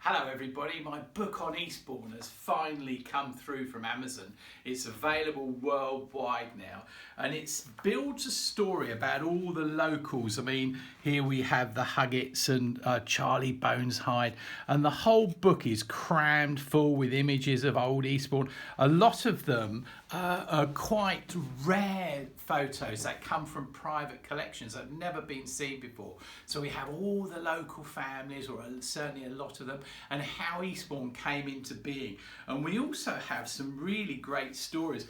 Hello everybody, my book on Eastbourne has finally come through from Amazon. It's available worldwide now and it builds a story about all the locals. I mean, here we have the Huggets and Charlie Boneshide, and the whole book is crammed full with images of old Eastbourne. A lot of them are quite rare photos that come from private collections that have never been seen before. So we have all the local families, or certainly a lot of them, and how Eastbourne came into being. And we also have some really great stories.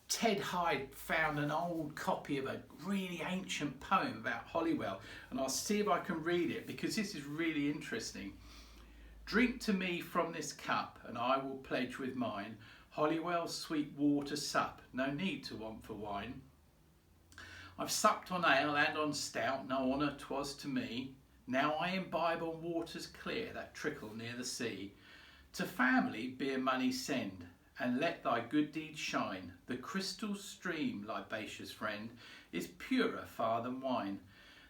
Ted Hyde found an old copy of a really ancient poem about Holywell, and I'll see if I can read it because this is really interesting. Drink to me from this cup, and I will pledge with mine Holywell's sweet water sup, no need to want for wine. I've supped on ale and on stout, no honour 'twas to me. Now I imbibe on waters clear that trickle near the sea. To family beer money send, and let thy good deeds shine. The crystal stream, libacious friend, is purer far than wine.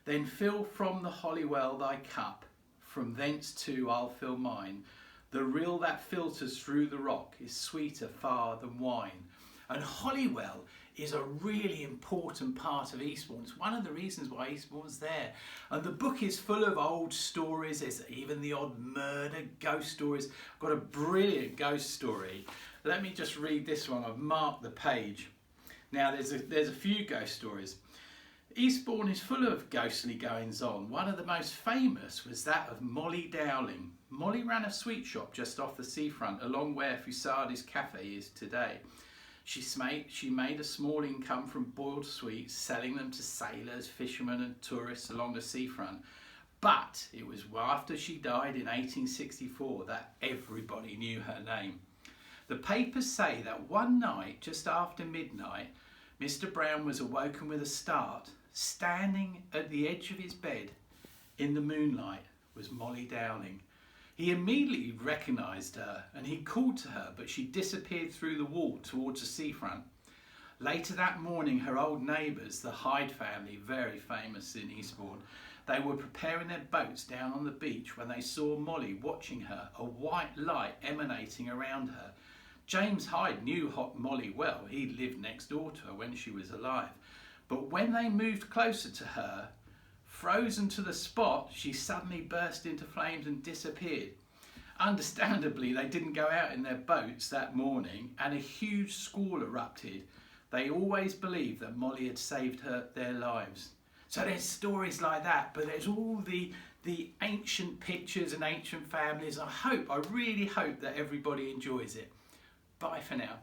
Then fill from the Holywell thy cup, from thence too I'll fill mine. The rill that filters through the rock is sweeter far than wine. And Holywell is a really important part of Eastbourne. It's one of the reasons why Eastbourne's there. And the book is full of old stories. There's even the odd murder, ghost stories. I've got a brilliant ghost story. Let me just read this one. I've marked the page. Now there's a few ghost stories. Eastbourne is full of ghostly goings on. One of the most famous was that of Molly Dowling. Molly ran a sweet shop just off the seafront, along where Fusadi's Cafe is today. She made a small income from boiled sweets, selling them to sailors, fishermen and tourists along the seafront. But it was after she died in 1864 that everybody knew her name. The papers say that one night, just after midnight, Mr. Brown was awoken with a start. Standing at the edge of his bed in the moonlight was Molly Dowling. He immediately recognised her and he called to her, but she disappeared through the wall towards the seafront. Later that morning, her old neighbours, the Hyde family, very famous in Eastbourne, they were preparing their boats down on the beach when they saw Molly watching her, a white light emanating around her. James Hyde knew Molly well. He lived next door to her when she was alive. But when they moved closer to her, frozen to the spot, she suddenly burst into flames and disappeared. Understandably, they didn't go out in their boats that morning and a huge squall erupted. They always believed that Molly had saved their lives. So there's stories like that, but there's all the ancient pictures and ancient families. I really hope that everybody enjoys it. Bye for now.